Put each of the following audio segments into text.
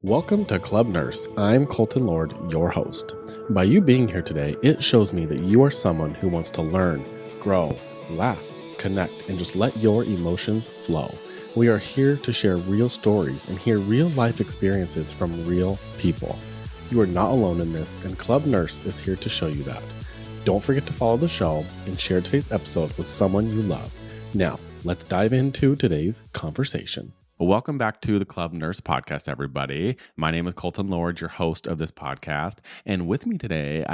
Welcome to Club Nurse. I'm Colton Lord, your host. By you being here today, it shows me that you are someone who wants to learn, grow, laugh, connect, and just let your emotions flow. We are here to share real stories and hear real life experiences from real people. You are not alone in this, and Club Nurse is here to show you that. Don't forget to follow the show and share today's episode with someone you love. Now, let's dive into today's conversation. Welcome back to the Club Nurse Podcast, everybody. My name is Colton Lord, your host of this podcast. And with me today,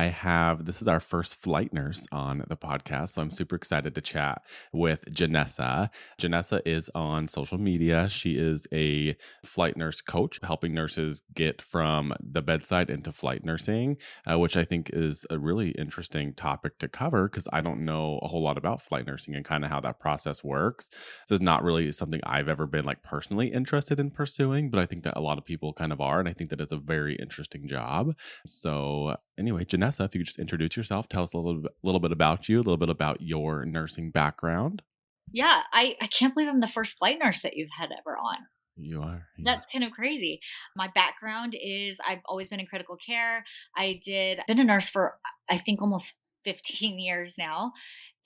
this is our first flight nurse on the podcast. So I'm super excited to chat with Janessa. Janessa is on social media. She is a flight nurse coach, helping nurses get from the bedside into flight nursing, which I think is a really interesting topic to cover because I don't know a whole lot about flight nursing and kind of how that process works. This is not really something I've ever been personally interested in pursuing, but I think that a lot of people kind of are, and I think that it's a very interesting job. So anyway, Janessa, if you could just introduce yourself, tell us a little bit about you, a little bit about your nursing background. Yeah, I can't believe I'm the first flight nurse that you've had ever on. You are. Yeah. That's kind of crazy. My background is I've always been in critical care. Been a nurse for I think almost 15 years now.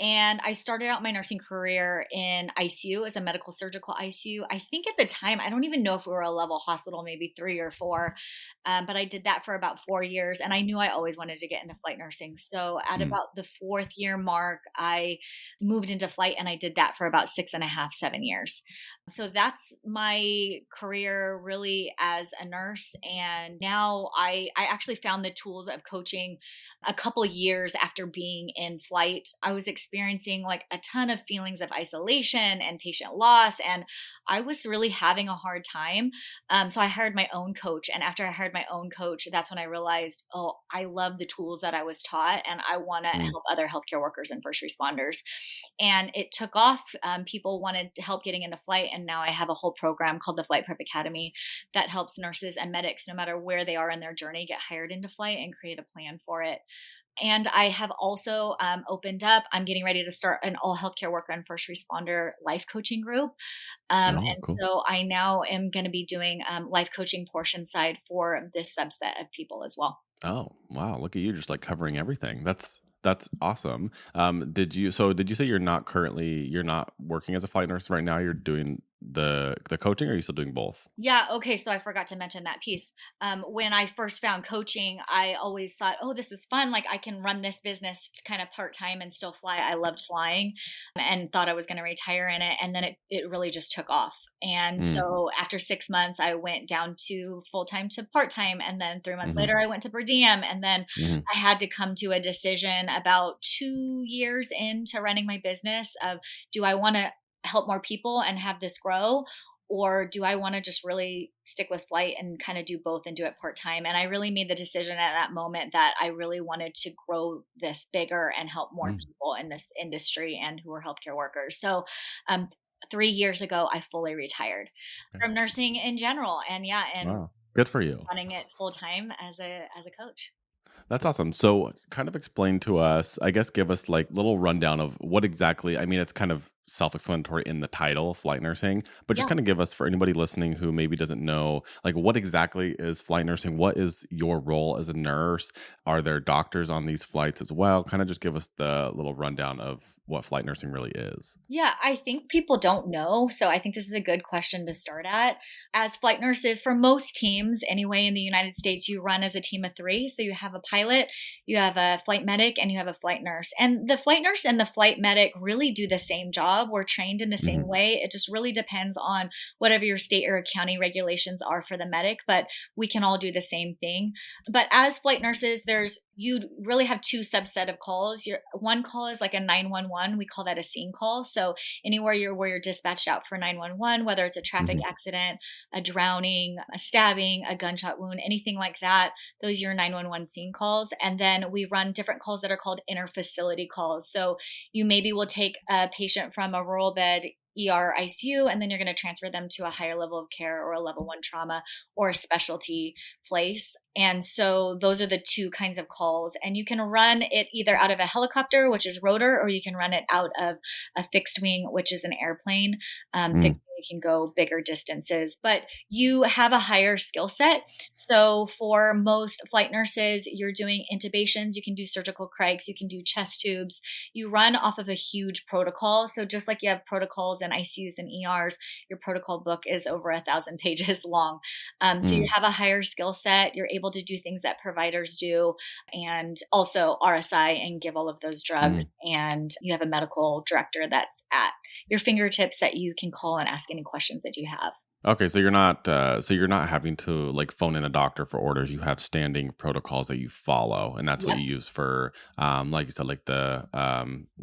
And I started out my nursing career in ICU as a medical surgical ICU. I think at the time, I don't even know if we were a level hospital, maybe 3 or 4. But I did that for about 4 years. And I knew I always wanted to get into flight nursing. So at about the 4th year mark, I moved into flight and I did that for about 6.5, 7 years. So that's my career really as a nurse. And now I actually found the tools of coaching a couple years after being in flight. I was experiencing a ton of feelings of isolation and patient loss, and I was really having a hard time. So I hired my own coach. And after I hired my own coach, that's when I realized, oh, I love the tools that I was taught and I want to help other healthcare workers and first responders. And it took off. People wanted help getting into flight. And now I have a whole program called the Flight Prep Academy that helps nurses and medics, no matter where they are in their journey, get hired into flight and create a plan for it. And I have also opened up, I'm getting ready to start an all healthcare worker and first responder life coaching group. Oh, And cool. so I now am going to be doing life coaching portion side for this subset of people as well. Oh, wow. Look at you just covering everything. That's awesome. Did you say you're not working as a flight nurse right now? You're doing the coaching, or are you still doing both? Yeah. Okay. So I forgot to mention that piece. When I first found coaching, I always thought, oh, this is fun. I can run this business kind of part time and still fly. I loved flying and thought I was going to retire in it. And then it really just took off. And Mm, so after 6 months, I went down to full time to part time. And then 3 months mhm, later, I went to per diem. And then mhm, I had to come to a decision about 2 years into running my business of, do I want to help more people and have this grow? Or do I want to just really stick with flight and kind of do both and do it part time? And I really made the decision at that moment that I really wanted to grow this bigger and help more mm. people in this industry and who are healthcare workers. So, 3 years ago, I fully retired Okay. from nursing in general, and and Wow. Good for you. running it full time as a coach. That's awesome. So kind of explain to us, I guess give us little rundown of what exactly, I mean, it's kind of self-explanatory in the title, flight nursing, but just Yeah. kind of give us, for anybody listening who maybe doesn't know, what exactly is flight nursing? What is your role as a nurse? Are there doctors on these flights as well? Kind of just give us the little rundown of what flight nursing really is. Yeah, I think people don't know. So I think this is a good question to start at. As flight nurses, for most teams, anyway, in the United States, you run as a team of three. So you have a pilot, you have a flight medic, and you have a flight nurse. And the flight nurse and the flight medic really do the same job. We're trained in the same Hmm. way. It just really depends on whatever your state or county regulations are for the medic, but we can all do the same thing. But as flight nurses, you really have two subset of calls. One call is like a 911. We call that a scene call. So anywhere where you're dispatched out for 911, whether it's a traffic Hmm. accident, a drowning, a stabbing, a gunshot wound, anything like that, those are your 911 scene calls. And then we run different calls that are called interfacility calls. So you maybe will take a patient from a rural bed ER ICU, and then you're going to transfer them to a higher level of care or a level 1 trauma or a specialty place. And so those are the two kinds of calls. And you can run it either out of a helicopter, which is rotor, or you can run it out of a fixed wing, which is an airplane. Mm, Fixed wing, you can go bigger distances, but you have a higher skill set. So for most flight nurses, you're doing intubations, you can do surgical crikes, you can do chest tubes. You run off of a huge protocol. So just like you have protocols in ICUs and ERs, your protocol book is over 1,000 pages long. So you mm, have a higher skill set. You're able to do things that providers do, and also RSI and give all of those drugs. mm. And you have a medical director that's at your fingertips that you can call and ask any questions that you have. Okay, so you're not having to like phone in a doctor for orders. You have standing protocols that you follow, and that's what Yep. you use for, like you said, like the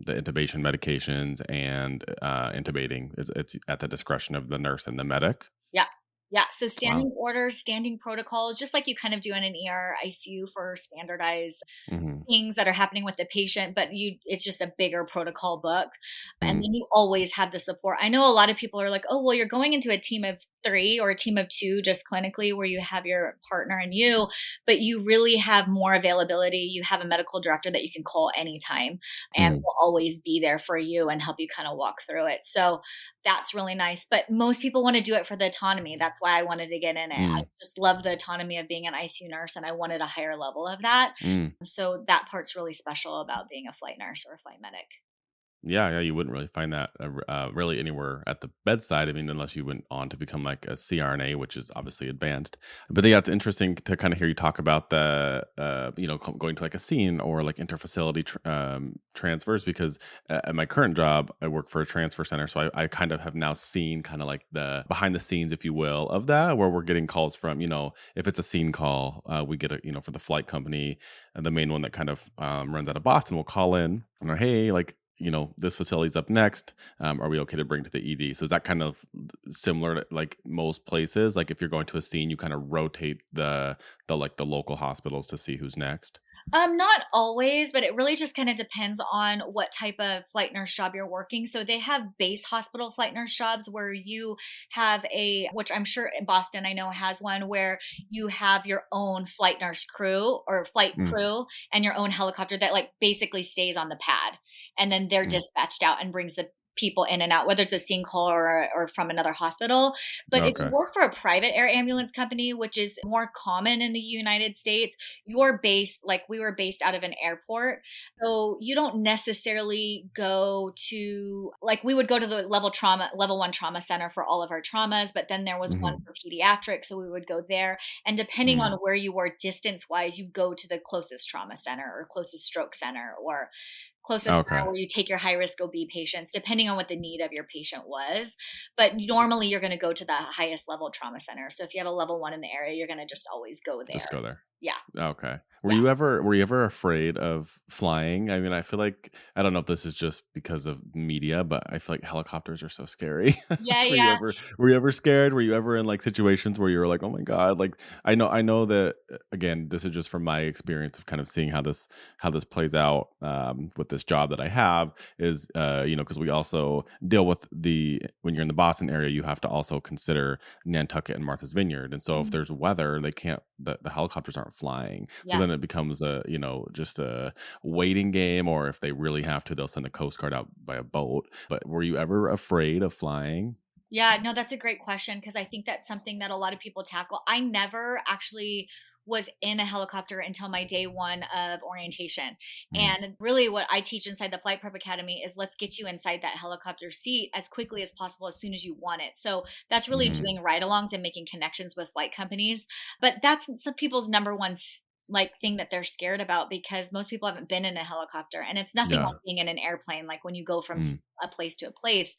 intubation medications and intubating. It's at the discretion of the nurse and the medic. Yeah. Yeah. So Wow. standing orders, standing protocols, just like you kind of do in an ER ICU for standardized Hmm. things that are happening with the patient, but it's just a bigger protocol book. And Mm, then you always have the support. I know a lot of people are like, "Oh, well, you're going into a team of 3 or a team of 2 just clinically where you have your partner and you, but you really have more availability. You have a medical director that you can call anytime and mm, will always be there for you and help you kind of walk through it." So that's really nice. But most people want to do it for the autonomy. That's why I wanted to get in it. I mm, just love the autonomy of being an ICU nurse and I wanted a higher level of that. mm. So that part's really special about being a flight nurse or a flight medic. Yeah, you wouldn't really find that really anywhere at the bedside. I mean, unless you went on to become like a CRNA, which is obviously advanced. But yeah, it's interesting to kind of hear you talk about the, going to like a scene or like interfacility transfers because at my current job, I work for a transfer center. So I kind of have now seen kind of like the behind the scenes, if you will, of that, where we're getting calls from, if it's a scene call, we get for the flight company, the main one that kind of runs out of Boston will call in and hey, like, this facility's up next. Are we okay to bring to the ED? So is that kind of similar to like most places? Like if you're going to a scene, you kind of rotate the local hospitals to see who's next. Not always, but it really just kind of depends on what type of flight nurse job you're working. So they have base hospital flight nurse jobs where you have which I'm sure in Boston I know has one where you have your own flight nurse crew or flight Mm, crew and your own helicopter that like basically stays on the pad, and then they're mm. dispatched out and brings the people in and out, whether it's a scene call or from another hospital. But if you Okay. work for a private air ambulance company, which is more common in the United States, you're based like we were based out of an airport. So you don't necessarily go to like we would go to the level 1 trauma center for all of our traumas, but then there was one Hmm. for pediatrics, so we would go there. And depending on Mm. where you were distance wise, you go to the closest trauma center or closest stroke center or closest Okay. center where you take your high risk OB patients, depending on what the need of your patient was. But normally you're going to go to the highest level trauma center. So if you have a level 1 in the area, you're going to just always go Just there. go there. Yeah. Okay. Were Yeah. you ever afraid of flying? I mean, I feel like I don't know if this is just because of media, but I feel like helicopters are so scary. Yeah. Like, Yeah. were you ever scared? Were you ever in like situations where you were like, "Oh my god," like I know that again, this is just from my experience of kind of seeing how this plays out with this job that I have is because we also deal with the when you're in the Boston area, you have to also consider Nantucket and Martha's Vineyard. And so if Mhm. there's weather, they can't the helicopters aren't flying. So Yeah. then it becomes just a waiting game, or if they really have to, they'll send the Coast Guard out by a boat. But were you ever afraid of flying? Yeah, no, that's a great question because I think that's something that a lot of people tackle. I never actually was in a helicopter until my day 1 of orientation. Mm, And really, what I teach inside the Flight Prep Academy is let's get you inside that helicopter seat as quickly as possible as soon as you want it. So that's really mhm. doing ride alongs and making connections with flight companies. But that's some people's number one like thing that they're scared about because most people haven't been in a helicopter and it's nothing like Yeah. being in an airplane like when you go from Mm, a place to a place.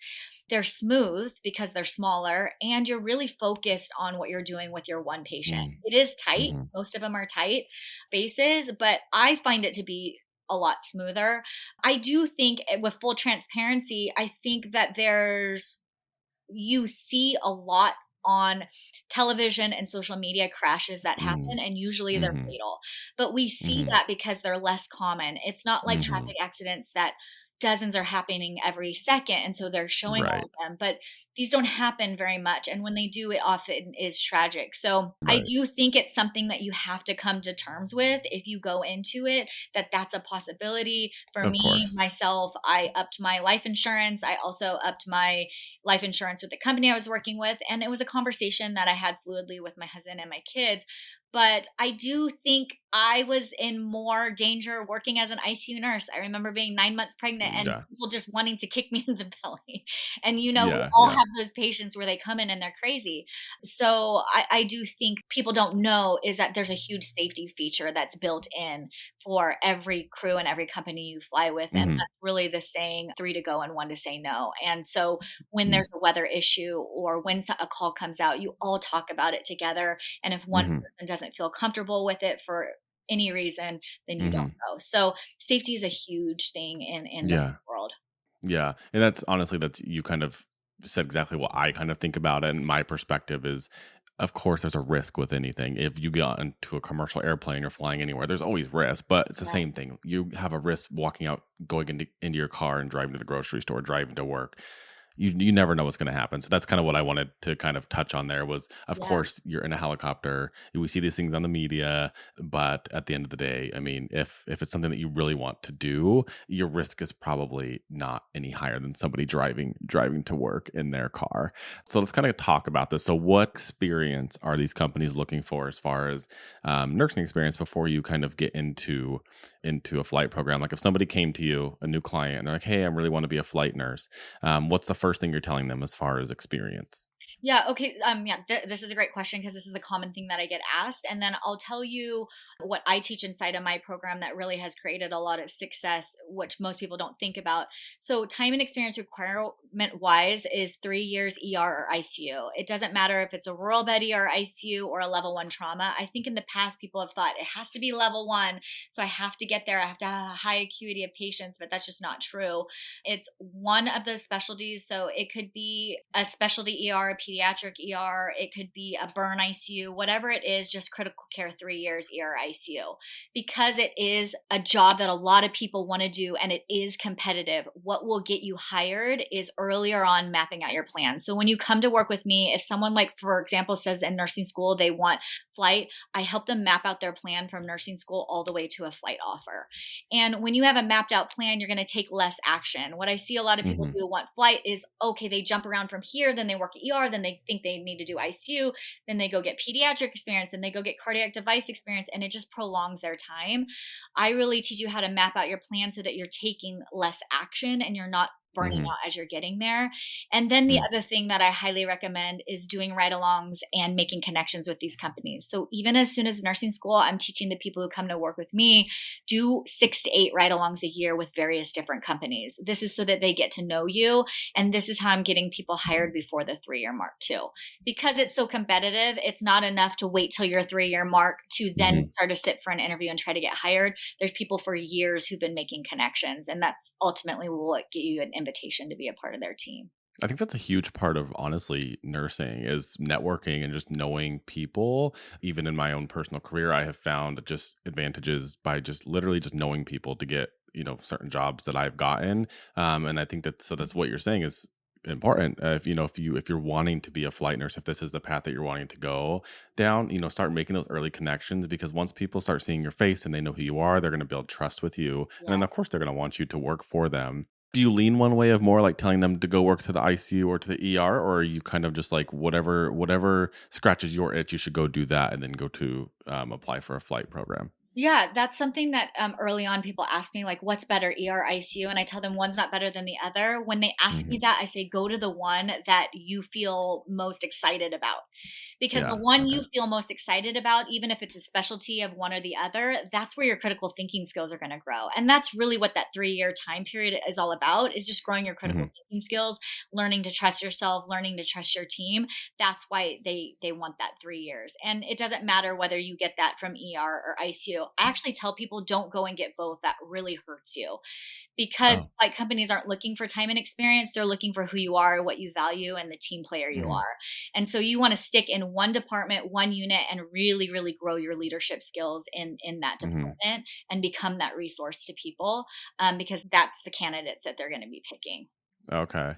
They're smooth because they're smaller and you're really focused on what you're doing with your one patient. mm, It is tight. mhm, Most of them are tight spaces, but I find it to be a lot smoother. I do think with full transparency, I think that you see a lot on television and social media crashes that mm, happen and usually they're mhm, fatal. But we see mhm, that because they're less common. It's not like mhm, traffic accidents that dozens are happening every second. And so they're showing all Right. of them. But these don't happen very much. And when they do, it often is tragic. So I Right. do think it's something that you have to come to terms with if you go into it, that that's a possibility. For Of me, course. myself, I upped my life insurance. I also upped my life insurance with the company I was working with. And it was a conversation that I had fluidly with my husband and my kids. But I do think I was in more danger working as an ICU nurse. I remember being 9 months pregnant and Yeah. people just wanting to kick me in the belly. And, we Yeah. all Yeah. have those patients where they come in and they're crazy. So I do think people don't know is that there's a huge safety feature that's built in for every crew and every company you fly with. And Hmm. that's really the saying, three to go and one to say no. And so when Mm-hmm. there's a weather issue or when a call comes out, you all talk about it together. And if one person doesn't feel comfortable with it for any reason, then you don't Hmm. go. So safety is a huge thing in the Yeah. world. Yeah, and that's honestly that's you kind of said exactly what I kind of think about it, and my perspective is, of course, there's a risk with anything. If you get into a commercial airplane or flying anywhere, there's always risk, but it's the Yeah. same thing. You have a risk walking out, going into your car and driving to the grocery store, driving to work. You never know what's going to happen. So that's kind of what I wanted to kind of touch on there was, of Yeah. course, you're in a helicopter. We see these things on the media, but at the end of the day, I mean, if it's something that you really want to do, your risk is probably not any higher than somebody driving to work in their car. So let's kind of talk about this. So what experience are these companies looking for as far as nursing experience before you kind of get into a flight program? Like if somebody came to you, a new client, and they're like, "Hey, I really want to be a flight nurse." What's the first thing you're telling them as far as experience? Yeah, okay, yeah, this is a great question because this is the common thing that I get asked, and then I'll tell you what I teach inside of my program that really has created a lot of success, which most people don't think about. So, time and experience requirement-wise is 3 years ER or ICU. It doesn't matter if it's a rural bed ER, ICU, or a level 1 trauma. I think in the past, people have thought it has to be level 1, so I have to get there, I have to have a high acuity of patients, but that's just not true. It's one of those specialties. So it could be a specialty ER, a pediatric ER, it could be a burn ICU, whatever it is, just critical care 3 years ER ICU. Because it is a job that a lot of people want to do and it is competitive, what will get you hired is earlier on mapping out your plan. So when you come to work with me, if someone, like, for example, says in nursing school they want flight, I help them map out their plan from nursing school all the way to a flight offer. And when you have a mapped out plan, you're going to take less action. What I see a lot of people Mhm, do want flight is, okay, they jump around from here, then they work at ER, then they think they need to do ICU, then they go get pediatric experience, then they go get cardiac device experience, and it just prolongs their time. I really teach you how to map out your plan so that you're taking less action and you're not burning mhm, out as you're getting there. And then the mm, other thing that I highly recommend is doing ride alongs and making connections with these companies. So even as soon as nursing school, I'm teaching the people who come to work with me, do 6 to 8 ride alongs a year with various different companies. This is so that they get to know you. And this is how I'm getting people hired before the 3 year mark, too. Because it's so competitive, it's not enough to wait till your 3 year mark to then mhm. start to sit for an interview and try to get hired. There's people for years who've been making connections. And that's ultimately what get you an invitation to be a part of their team. I think that's a huge part of honestly nursing is networking and just knowing people. Even in my own personal career, I have found just advantages by just literally just knowing people to get, certain jobs that I've gotten. And I think that's what you're saying is important. If you're wanting to be a flight nurse, if this is the path that you're wanting to go down, start making those early connections because once people start seeing your face and they know who you are, they're going to build trust with you. And Yeah. then of course they're going to want you to work for them. Do you lean one way of more like telling them to go work to the ICU or to the ER, or are you kind of just like whatever scratches your itch, you should go do that and then go to apply for a flight program? Yeah, that's something that early on people ask me, like, what's better, ER, ICU? And I tell them one's not better than the other. When they ask me Hmm. that, I say, go to the one that you feel most excited about. Because the Yeah. one Okay. you feel most excited about, even if it's a specialty of one or the other, that's where your critical thinking skills are going to grow. And that's really what that 3 year time period is all about, is just growing your critical Hmm. thinking skills, learning to trust yourself, learning to trust your team. That's why they want that 3 years. And it doesn't matter whether you get that from ER or ICU. I actually tell people don't go and get both. That really hurts you because Oh. like companies aren't looking for time and experience. They're looking for who you are, what you value, and the team player you Hmm. are. And so you want to stick in in one department, one unit, and really, really grow your leadership skills in that Hmm. department and become that resource to people, because that's the candidates that they're going to be picking. Okay.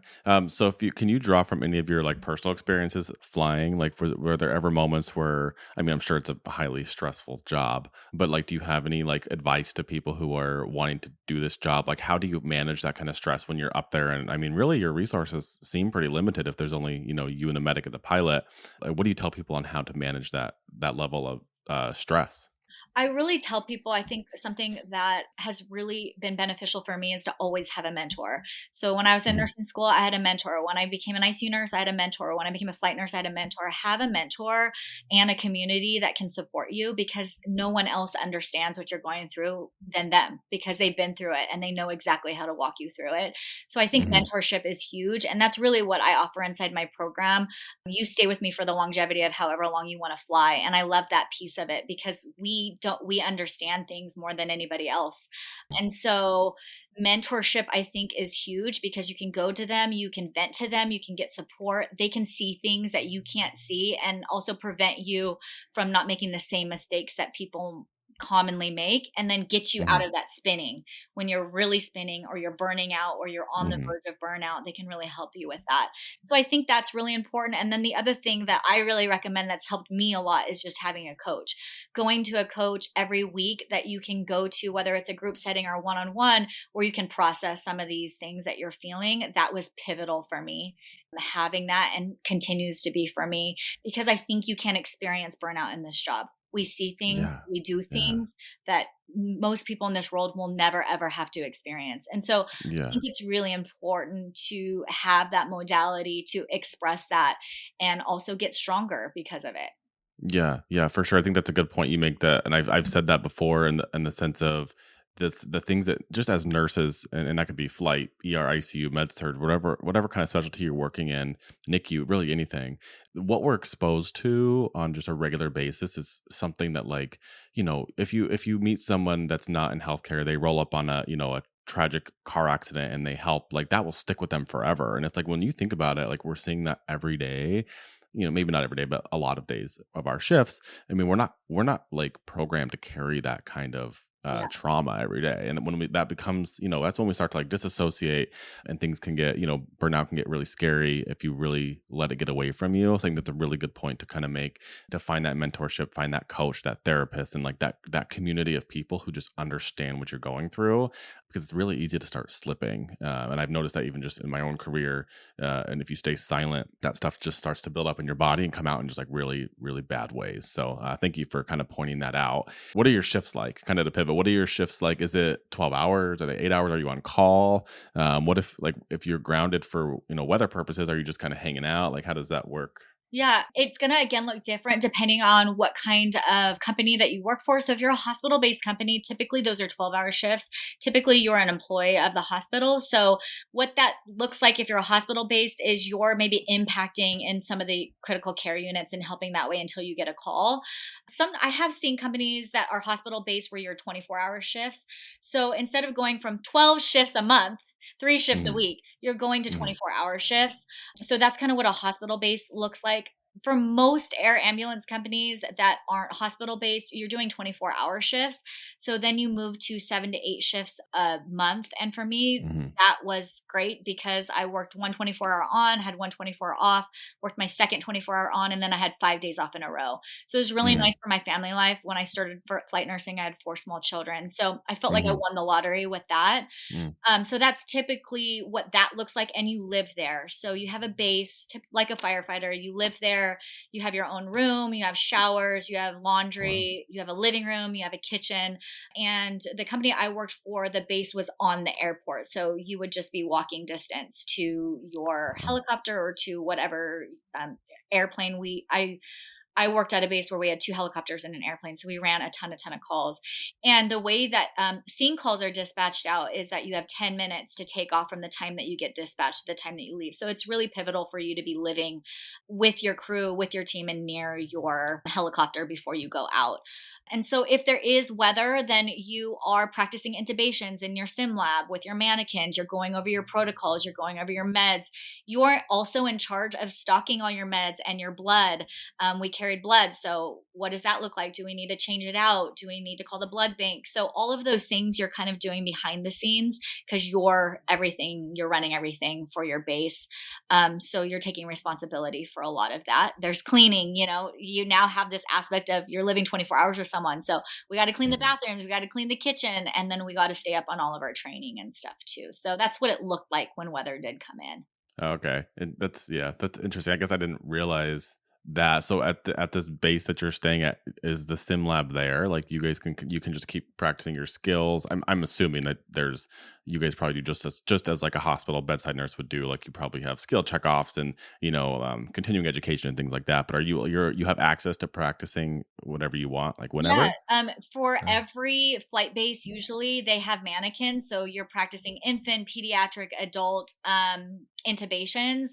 So if you can you draw from any of your like personal experiences flying? Like were there ever moments where I mean I'm sure it's a highly stressful job, but like do you have any like advice to people who are wanting to do this job? Like how do you manage that kind of stress when you're up there? And I mean really your resources seem pretty limited if there's only, you and the medic and the pilot. Like, what do you tell people on how to manage that level of stress? I really tell people, I think something that has really been beneficial for me is to always have a mentor. So when I was in Hmm. nursing school, I had a mentor. When I became an ICU nurse, I had a mentor. When I became a flight nurse, I had a mentor. Have a mentor and a community that can support you, because no one else understands what you're going through than them, because they've been through it and they know exactly how to walk you through it. So I think Hmm. mentorship is huge. And that's really what I offer inside my program. You stay with me for the longevity of however long you want to fly, and I love that piece of it, because we understand things more than anybody else. And so mentorship, I think, is huge, because you can go to them, you can vent to them, you can get support, they can see things that you can't see, and also prevent you from not making the same mistakes that people commonly make, and then get you out Hmm. of that spinning. When you're really spinning, or you're burning out, or you're on the Hmm. verge of burnout, they can really help you with that. So I think that's really important. And then the other thing that I really recommend that's helped me a lot is just having a coach. Going to a coach every week that you can go to, whether it's a group setting or one on one, where you can process some of these things that you're feeling. That was pivotal for me. Having that, and continues to be for me, because I think you can experience burnout in this job. We see things, Yeah. we do Yeah. things that most people in this world will never ever have to experience. And so I Yeah. think it's really important to have that modality to express that, and also get stronger because of it. Yeah, yeah, for sure. I think that's a good point you make that, and I've said that before in the sense of the things that just as nurses, and that could be flight, ER, ICU, med surg, whatever kind of specialty you're working in, NICU, really anything. What we're exposed to on just a regular basis is something that like, if you meet someone that's not in healthcare, they roll up on a tragic car accident and they help, like that will stick with them forever. And it's like when you think about it, like we're seeing that every day, maybe not every day, but a lot of days of our shifts. I mean, we're not like programmed to carry that kind of Yeah. trauma every day. And when that becomes, that's when we start to like disassociate, and things can get, burnout can get really scary if you really let it get away from you. I think that's a really good point to kind of make, to find that mentorship, find that coach, that therapist, and like that community of people who just understand what you're going through, because it's really easy to start slipping. And I've noticed that even just in my own career, and if you stay silent, that stuff just starts to build up in your body and come out in just like really, really bad ways. So thank you for kind of pointing that out. What are your shifts like? Kind of to pivot. What are your shifts like? Is it 12 hours? Are they 8 hours? Are you on call? What if you're grounded for weather purposes? Are you just kind of hanging out? Like how does that work? Yeah, it's gonna again look different depending on what kind of company that you work for. So if you're a hospital-based company, typically those are 12-hour shifts. Typically you're an employee of the hospital. So what that looks like if you're a hospital-based is you're maybe impacting in some of the critical care units and helping that way until you get a call. I have seen companies that are hospital-based where you're 24-hour shifts. So instead of going from 12 shifts a month, 3 shifts a Hmm. week, you're going to Hmm. 24-hour shifts. So that's kind of what a hospital base looks like. For most air ambulance companies that aren't hospital based, you're doing 24-hour shifts. So then you move to 7 to 8 shifts a month. And for me, Hmm. that was great, because I worked one 24-hour on, had one 24 on, worked my second 24-hour on, and then I had 5 days off in a row. So it was really Hmm. nice for my family life. When I started for flight nursing, I had 4 small children. So I felt like I Hmm. won the lottery with that. Hmm. So that's typically what that looks like, and you live there. So you have a base, like a firefighter. You live there. You have your own room. You have showers. You have Wow. laundry. You have a living room. You have a kitchen. And the company I worked for, the base was on the airport, so you would just be walking distance to your Wow. helicopter or to whatever um, airplane. I worked at a base where we had 2 helicopters and an airplane, so we ran a ton of calls. And the way that scene calls are dispatched out is that you have 10 minutes to take off from the time that you get dispatched to the time that you leave. So it's really pivotal for you to be living with your crew, with your team, and near your helicopter before you go out. And so if there is weather, then you are practicing intubations in your sim lab with your mannequins. You're going over your protocols, you're going over your meds. You're also in charge of stocking all your meds and your blood. We carried blood. So what does that look like? Do we need to change it out? Do we need to call the blood bank? So all of those things you're kind of doing behind the scenes because you're running everything for your base. So you're taking responsibility for a lot of that. There's cleaning, you now have this aspect of you're living 24 hours with someone. So we got to clean the Mhm. bathrooms, we got to clean the kitchen, and then we got to stay up on all of our training and stuff too. So that's what it looked like when weather did come in. Okay, and that's interesting. I guess I didn't realize that. So at this base that you're staying at, is the sim lab there? Like you can just keep practicing your skills. I'm assuming that there's you guys probably do just as like a hospital bedside nurse would do. Like you probably have skill checkoffs and continuing education and things like that. But you have access to practicing whatever you want, like Yeah, whenever? for Uh, every flight base, usually they have mannequins. So you're practicing infant, pediatric, adult intubations.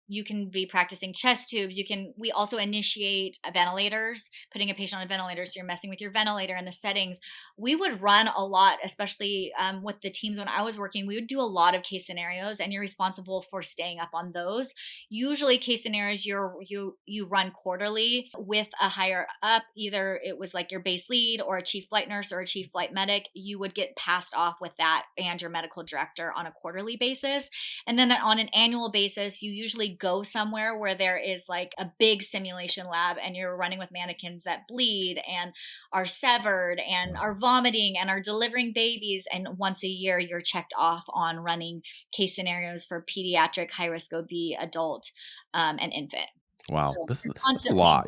You can be practicing chest tubes. We also initiate ventilators, putting a patient on a ventilator. So you're messing with your ventilator and the settings. We would run a lot, especially with the teams when I was working. We would do a lot of case scenarios, and you're responsible for staying up on those. Usually case scenarios you run quarterly with a higher up, either it was like your base lead or a chief flight nurse or a chief flight medic. You would get passed off with that and your medical director on a quarterly basis. And then on an annual basis, you usually go somewhere where there is like a big simulation lab and you're running with mannequins that bleed and are severed and wow. are vomiting and are delivering babies. And once a year, you're checked off on running case scenarios for pediatric, high risk OB, adult, and infant. Wow, So you're that's a constantly lot.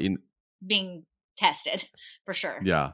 being tested for sure. Yeah,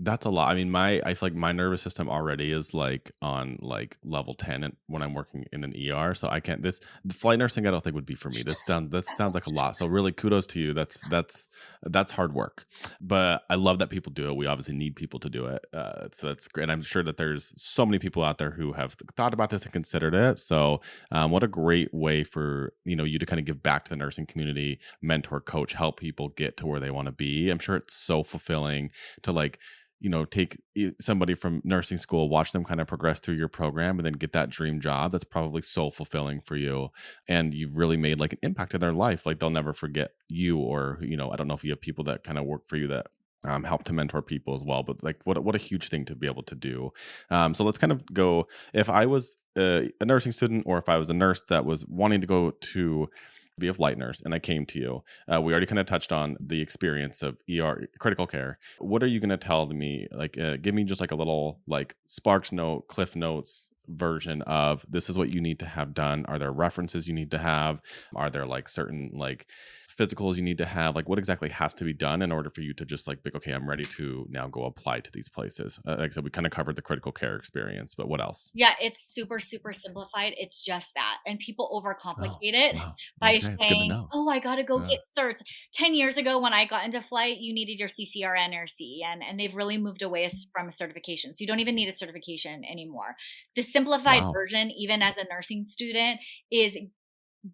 that's a lot. I mean, I feel like my nervous system already is like on like level 10 when I'm working in an ER. So I can't this the flight nursing I don't think would be for me. This sounds like a lot. So really kudos to you. That's hard work. But I love that people do it. We obviously need people to do it. So that's great. And I'm sure that there's so many people out there who have thought about this and considered it. So what a great way for you to kind of give back to the nursing community, mentor, coach, help people get to where they want to be. I'm sure it's so fulfilling to like take somebody from nursing school, watch them kind of progress through your program and then get that dream job. That's probably so fulfilling for you. And you've really made like an impact in their life. Like they'll never forget you, or, I don't know if you have people that kind of work for you that help to mentor people as well. But like, what a huge thing to be able to do. So let's kind of go, if I was a nursing student, or if I was a nurse that was wanting to go to be a flight nurse and I came to you, we already kind of touched on the experience of critical care. What are you going to tell me? Like, give me just like a little like Sparks note, Cliff Notes version of this is what you need to have done. Are there references you need to have? Are there like certain like physicals you need to have? Like, what exactly has to be done in order for you to just like, okay, I'm ready to now go apply to these places? Like I said, we kind of covered the critical care experience, but what else? Yeah, it's super, super simplified. It's just that. And people Oh, overcomplicate it wow. by Okay, it's good to saying, know. oh, I got to go Yeah. get certs. 10 years ago, when I got into flight, you needed your CCRN or C, and they've really moved away from a certification. So you don't even need a certification anymore. The simplified Wow. version, even as a nursing student, is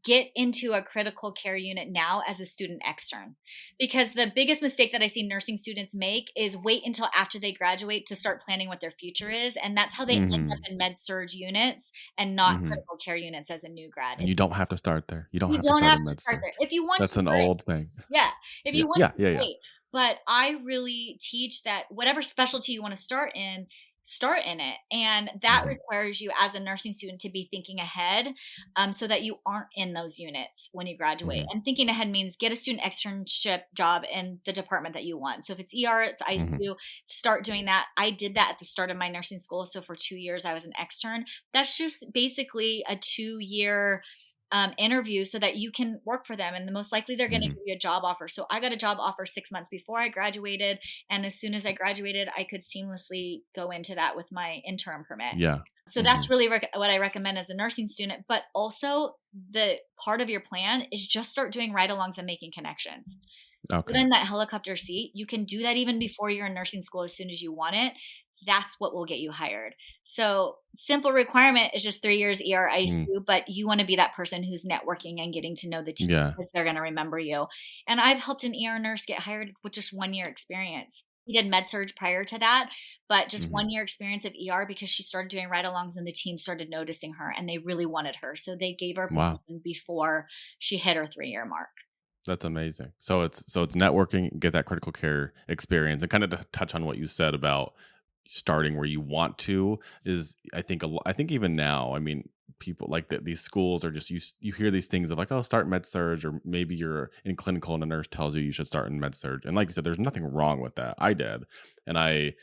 get into a critical care unit now as a student extern. Because the biggest mistake that I see nursing students make is wait until after they graduate to start planning what their future is. And that's how they end up Hmm. in med surge units and not Hmm. critical care units as a new grad. And you don't have to start there. You don't You have to don't start have in to med start there. surg. If you want That's to, an great. old thing. Yeah, if Yeah. you want Yeah. to, Yeah. Yeah. great. But I really teach that whatever specialty you want to start in it. And that Hmm. requires you as a nursing student to be thinking ahead, so that you aren't in those units when you graduate. Hmm. And thinking ahead means get a student externship job in the department that you want. So if it's ER, it's Hmm. ICU, start doing that. I did that at the start of my nursing school. So for 2 years, I was an extern. That's just basically a 2 year interview so that you can work for them. And the most likely they're going to Hmm. give you a job offer. So I got a job offer 6 months before I graduated. And as soon as I graduated, I could seamlessly go into that with my interim permit. Yeah. So Hmm. that's really what I recommend as a nursing student. But also, the part of your plan is just start doing ride alongs and making connections. Get Okay. in that helicopter seat. You can do that even before you're in nursing school as soon as you want it. That's what will get you hired. So, simple requirement is just 3 years ER Mm, ICU, but you wanna be that person who's networking and getting to know the team yeah. because they're gonna remember you. And I've helped an ER nurse get hired with just 1 year experience. We did med surg prior to that, but just Mhm. 1 year experience of ER because she started doing ride-alongs and the team started noticing her and they really wanted her. So they gave her a Wow. position before she hit her 3-year mark. That's amazing. So it's networking, get that critical care experience, and kind of to touch on what you said about starting where you want to is I think even now, I mean, people like that these schools are just you hear these things of like, oh, start med surge, or maybe you're in clinical and a nurse tells you you should start in med surge. And like you said, there's nothing wrong with that. I did. And I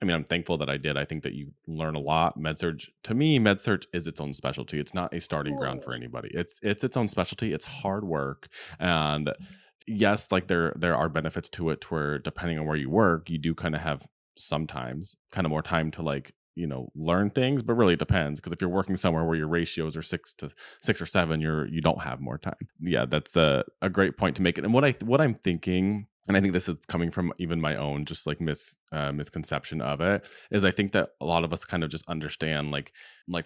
mean, I'm thankful that I did. I think that you learn a lot. Med surge, to me, med surge is its own specialty. It's not a starting ground for Totally. anybody. It's its own specialty. It's hard work, and yes, like there are benefits to it to where depending on where you work, you do kind of have sometimes kind of more time to like learn things, but really it depends because if you're working somewhere where your ratios are 6 or 7, you don't have more time. Yeah, that's a great point to make it. And what I'm thinking, and I think this is coming from even my own just like misconception of it, is I think that a lot of us kind of just understand like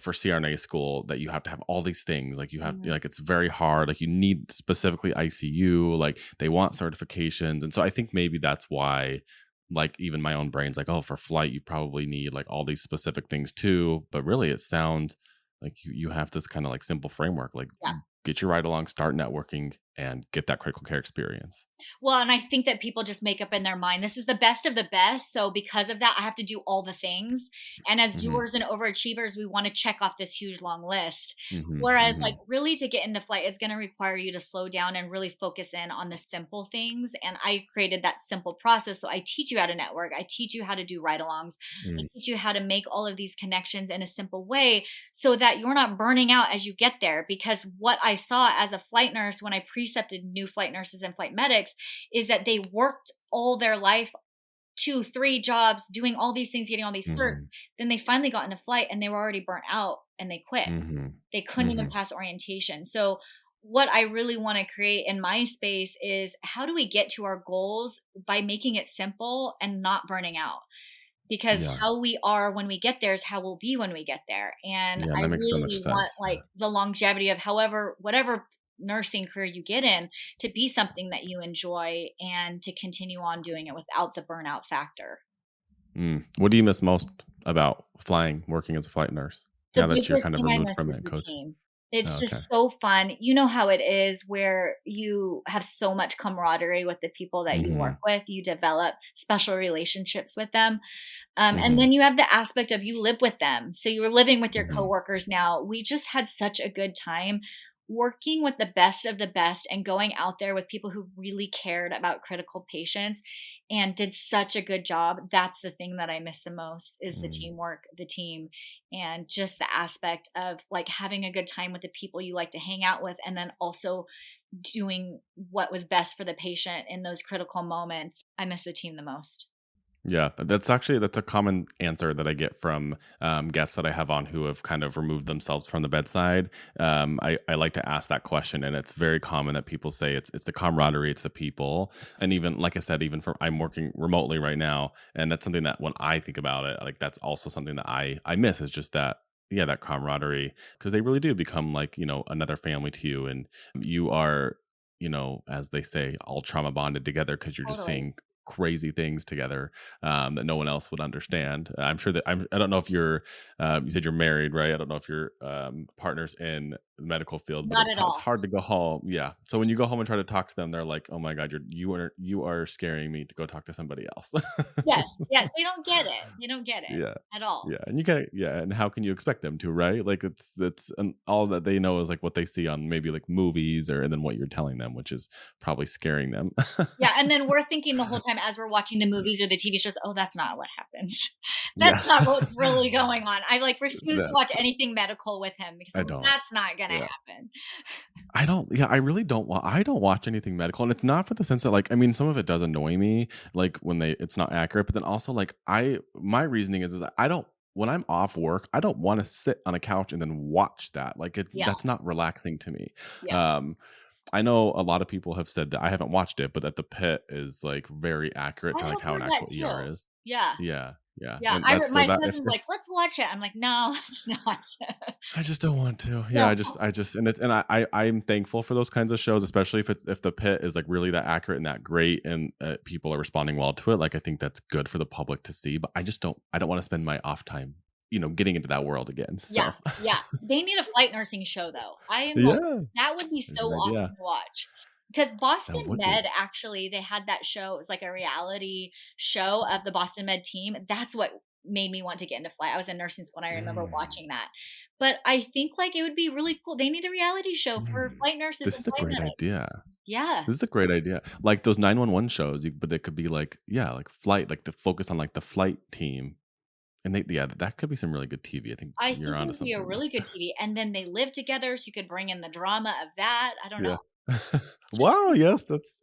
for CRNA school that you have to have all these things, like you have Mhm. like it's very hard, like you need specifically ICU, like they want certifications. And so I think maybe that's why like even my own brain's like, oh, for flight you probably need like all these specific things too, but really it sounds like you have this kind of like simple framework, like Yeah. get your ride along, start networking, and get that critical care experience. Well, and I think that people just make up in their mind, this is the best of the best. So because of that, I have to do all the things. And as Hmm. doers and overachievers, we want to check off this huge long list. Hmm. Whereas, like, Hmm. really to get into flight is going to require you to slow down and really focus in on the simple things. And I created that simple process. So I teach you how to network, I teach you how to do ride alongs, I Mm. teach you how to make all of these connections in a simple way so that you're not burning out as you get there. Because what I saw as a flight nurse when I precepted new flight nurses and flight medics is that they worked all their life, 2, 3 jobs, doing all these things, getting all these certs. Mhm. Then they finally got into flight and they were already burnt out and they quit. Mhm. They couldn't even Mhm. pass orientation. So, what I really want to create in my space is how do we get to our goals by making it simple and not burning out? Because Yeah. how we are when we get there is how we'll be when we get there. And Yeah, I that makes so much really want sense. like the longevity of however whatever nursing career you get in to be something that you enjoy and to continue on doing it without the burnout factor. Mm. What do you miss most about flying, working as a flight nurse, The now that you're biggest kind of thing I removed miss from it is and the coaching? team. It's Oh, okay. just so fun. You know how it is where you have so much camaraderie with the people that you work Mhm. with. You develop special relationships with them. And Mhm. then you have the aspect of you live with them. So you're living with your Mhm. coworkers now. We just had such a good time working with the best of the best and going out there with people who really cared about critical patients and did such a good job. That's the thing that I miss the most is the Mm. teamwork, the team, and just the aspect of like having a good time with the people you like to hang out with and then also doing what was best for the patient in those critical moments. I miss the team the most. Yeah, that's a common answer that I get from guests that I have on who have kind of removed themselves from the bedside. I like to ask that question, and it's very common that people say it's the camaraderie, it's the people, and even like I said, even for I'm working remotely right now, and that's something that when I think about it, like that's also something that I miss is just that. Yeah, that camaraderie, because they really do become like another family to you, and you are as they say, all trauma bonded together because you're just Totally. seeing crazy things together that no one else would understand. I'm sure that I don't know if you're you said you're married, right? I don't know if your partner's in the medical field, but Not at it's all. hard to go home. Yeah. So when you go home and try to talk to them, they're like, "Oh my god, you are scaring me to go talk to somebody else." Yes, yes, they don't get it. They don't get it Yeah. at all. Yeah, and you can yeah, and how can you expect them to, right? Like it's and all that they know is like what they see on maybe like movies or and then what you're telling them, which is probably scaring them. Yeah, and then we're thinking the whole time as we're watching the movies or the TV shows, "Oh, that's not what happens. That's Yeah. not what's really going on." I, like, refuse to watch That's anything medical with him because I I'm like, don't. "That's not gonna Yeah. happen." I don't yeah, I really don't I don't watch anything medical, and it's not for the sense that, like I mean, some of it does annoy me, like, when it's not accurate, but then also, like, my reasoning is that I don't when I'm off work, I don't wanna sit on a couch and then watch that, like, Yeah, that's not relaxing to me, yeah. um, I know a lot of people have said that I haven't watched it, but that the pit is, like, very accurate I to, like, have how an heard that actual ER too. is. Yeah. Yeah, yeah, Yeah, and that's so my that husband's like, if "Let's watch it." I'm like, "No, it's not." I just don't want to. Yeah, No. I just and I'm thankful for those kinds of shows, especially if the pit is, like, really that accurate and that great and, people are responding well to it, like, I think that's good for the public to see, but I don't wanna spend my off time, getting into that world again, Yeah, so yeah. They need a flight nursing show, though. I am like, Yeah, that would be there's so an awesome idea. to watch. Because That Boston would be. Med, actually, they had that show. It was like a reality show of the Boston Med team. That's what made me want to get into flight. I was in nursing school, and I remember Mm, watching that. But I think, like, it would be really cool. They need a reality show for mm. flight nurses This and is a flight great medics. idea. Yeah. This is a great idea. Like those 911 shows, but they could be like, yeah, like flight, like the focus on like the flight team. And that could be some really good TV. I think I you're think it onto would be a something really there. good TV, and then they live together, so you could bring in the drama of that. I don't Yeah. know. Just Wow, yes, this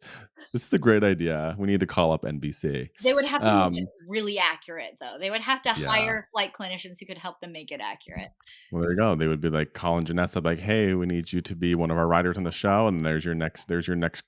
is a great idea. We need to call up NBC. they would have to make it Um, really accurate, though. They would have to yeah. hire flight clinicians who could help them make it accurate. Well, there you go. They would be like calling Janessa, like, "Hey, we need you to be one of our writers on the show, and there's your next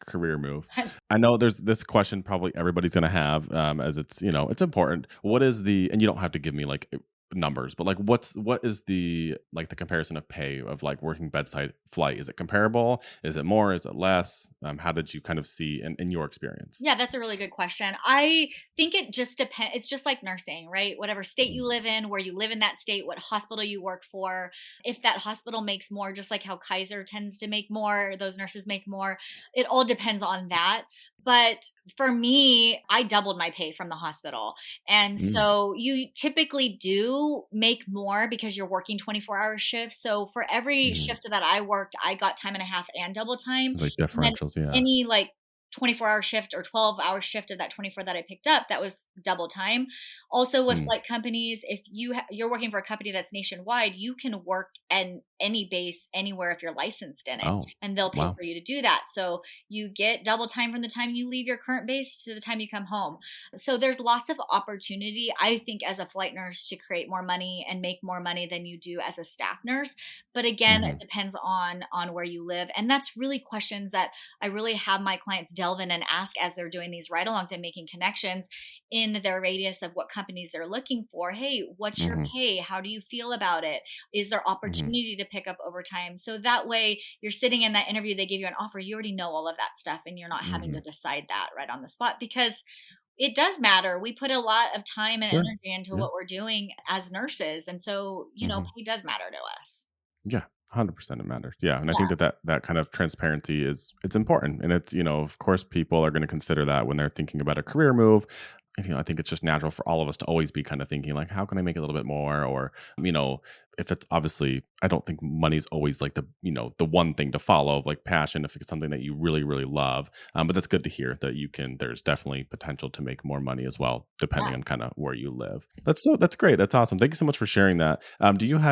career move." I know there's this question probably everybody's going to have, as it's important. What is the and you don't have to give me like numbers, but like what is the comparison of pay of like working bedside flight? Is it comparable? Is it more? Is it less? How did you kind of see in your experience? Yeah, that's a really good question. I think it just depends. It's just like nursing, right? Whatever state you Mm, live in, where you live in that state, what hospital you work for. If that hospital makes more, just like how Kaiser tends to make more, those nurses make more. It all depends on that. But for me, I doubled my pay from the hospital. And mm, so you typically do make more because you're working 24-hour shifts. So for every mm. shift that I worked, I got time and a half and double time. Like And then differentials, yeah. any like 24-hour shift or 12-hour shift of that 24 that I picked up, that was double time. Also with Mm. flight companies, if you're working for a company that's nationwide, you can work in any base anywhere if you're licensed in it, Oh, and they'll pay wow. for you to do that. So you get double time from the time you leave your current base to the time you come home. So there's lots of opportunity, I think, as a flight nurse to create more money and make more money than you do as a staff nurse. But again, it Mhm, depends on where you live. And that's really questions that I really have my clients delve in and ask as they're doing these ride alongs and making connections in their radius of what companies they're looking for. Hey, what's your mhm, pay? How do you feel about it? Is there mhm, opportunity to pick up overtime? So that way you're sitting in that interview, they give you an offer, you already know all of that stuff, and you're not having to mhm. decide that right on the spot, because it does matter. We put a lot of time and Sure. energy into Yeah. what we're doing as nurses. And so, Mhm. pay does matter to us. Yeah, 100% it matters. Yeah, and I think Yeah. that kind of transparency it's important, and of course, people are gonna consider that when they're thinking about a career move. And, I think it's just natural for all of us to always be kinda thinking like, "How can I make a little bit more?" Or, you know, if it's obviously I don't think money's always like the one thing to follow, like passion, if it's something that you really, really love. But that's good to hear that there's definitely potential to make more money as well, Yeah. depending on kinda where you live. That's great. That's awesome. Thank you so much for sharing that.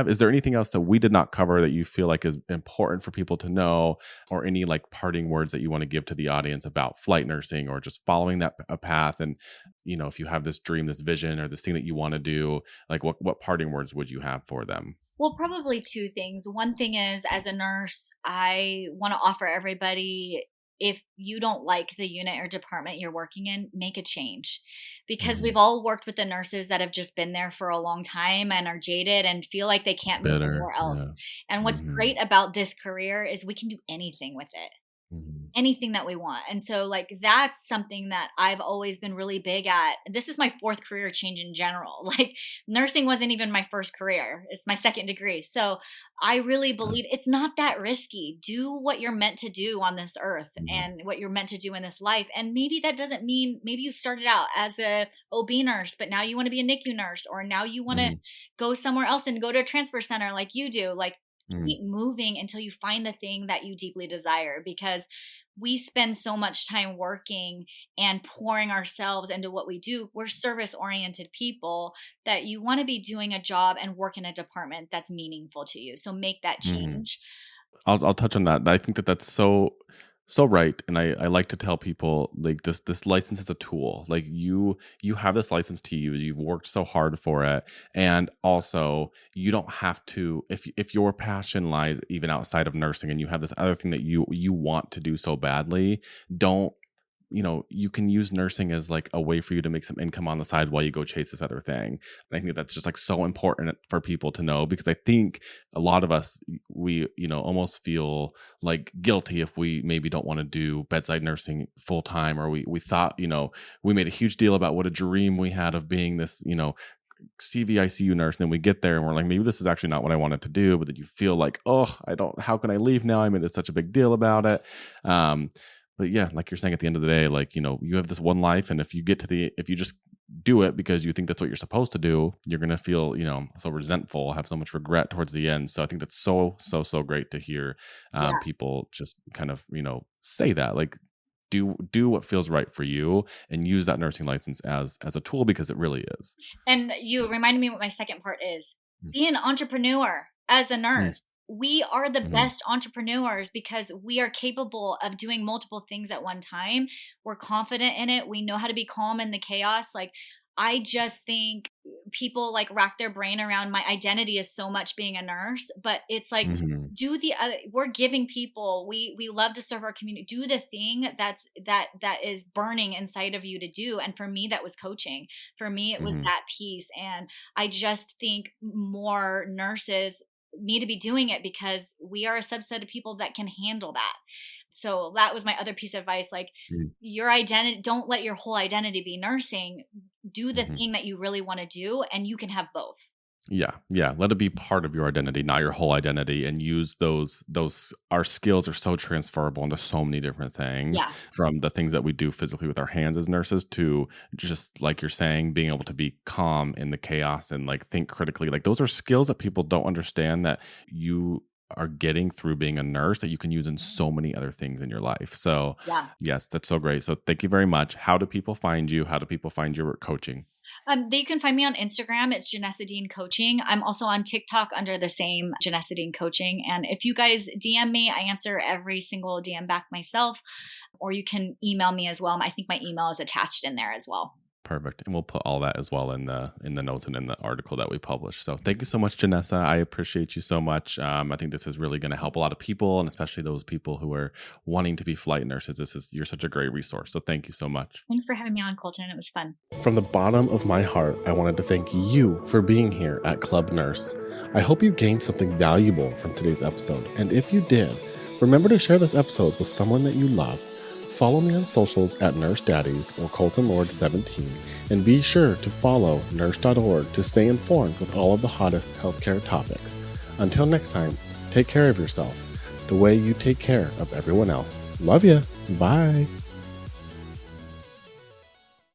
Is there anything else that we did not cover that you feel like is important for people to know, or any like parting words that you want to give to the audience about flight nursing or just following a path? And, if you have this dream, this vision, or this thing that you want to do, like what parting words would you have for them? Well, probably two things. One thing is, as a nurse, I want to offer everybody, if you don't like the unit or department you're working in, make a change. Because we've Mhm. all worked with the nurses that have just been there for a long time and are jaded and feel like they can't move Bitter. anywhere else. Yeah. And what's Mhm. great about this career is we can do anything with it, Mhm. anything that we want. And so, like, that's something that I've always been really big at. This is my fourth career change in general. Like, nursing wasn't even my first career, it's my second degree. So I really Yeah. believe it's not that risky. Do what you're meant to do on this earth Mhm. and what you're meant to do in this life. And maybe that doesn't mean, maybe you started out as a OB nurse, but now you want to be a NICU nurse, or now you want to Mhm. go somewhere else and go to a transfer center like you do. Like, Mhm. keep moving until you find the thing that you deeply desire, because we spend so much time working and pouring ourselves into what we do. We're service oriented people, that you want to be doing a job and work in a department that's meaningful to you. So make that Mhm. change. I'll touch on that. I think that that's so. So right, and I like to tell people like this license is a tool. Like you have this license to use. You've worked so hard for it, and also you don't have to. If your passion lies even outside of nursing, and you have this other thing that you want to do so badly, don't you can use nursing as like a way for you to make some income on the side while you go chase this other thing. And I think that's just like so important for people to know because I think a lot of us we almost feel like guilty if we maybe don't want to do bedside nursing full time, or we thought we made a huge deal about what a dream we had of being this CVICU nurse, and then we get there and we're like, maybe this is actually not what I wanted to do, but then you feel like, oh, I don't, how can I leave now? I made such a big deal about it. Um, but yeah, like you're saying, at the end of the day, like, you have this one life, and if you just do it because you think that's what you're supposed to do, you're going to feel, so resentful, have so much regret towards the end. So I think that's so, so, so great to hear Yeah. people just kind of, say that, like, do what feels right for you and use that nursing license as a tool because it really is. And you reminded me what my second part is. Be an entrepreneur as a Mm, nurse. We are the mhm, best entrepreneurs because we are capable of doing multiple things at one time. We're confident in it. We know how to be calm in the chaos. Like, I just think people like rack their brain around my identity is so much being a nurse, but it's like, mhm, do the other, we're giving people, we love to serve our community, do the thing that is burning inside of you to do. And for me that was coaching. For me it was mhm, that piece. And I just think more nurses need to be doing it because we are a subset of people that can handle that. So that was my other piece of advice. Like, mm, your identity, don't let your whole identity be nursing. Do the mhm. thing that you really want to do, and you can have both. Yeah, yeah. Let it be part of your identity, not your whole identity, and use those. Our skills are so transferable into so many different things, Yeah. from the things that we do physically with our hands as nurses to just like you're saying, being able to be calm in the chaos and like think critically. Like those are skills that people don't understand that you are getting through being a nurse that you can use in so many other things in your life. So, Yeah. yes, that's so great. So, thank you very much. How do people find you? How do people find your coaching? They can find me on Instagram. It's Janessa Dean Coaching. I'm also on TikTok under the same Janessa Dean Coaching. And if you guys DM me, I answer every single DM back myself, or you can email me as well. I think my email is attached in there as well. Perfect. And we'll put all that as well in the notes and in the article that we publish. So thank you so much, Janessa. I appreciate you so much. I think this is really going to help a lot of people, and especially those people who are wanting to be flight nurses. You're such a great resource. So thank you so much. Thanks for having me on, Colton. It was fun. From the bottom of my heart, I wanted to thank you for being here at Club Nurse. I hope you gained something valuable from today's episode. And if you did, remember to share this episode with someone that you love. Follow me on socials at Nurse Daddies or Colton Lord 17, and be sure to follow Nurse.org to stay informed with all of the hottest healthcare topics. Until next time, take care of yourself the way you take care of everyone else. Love ya. Bye.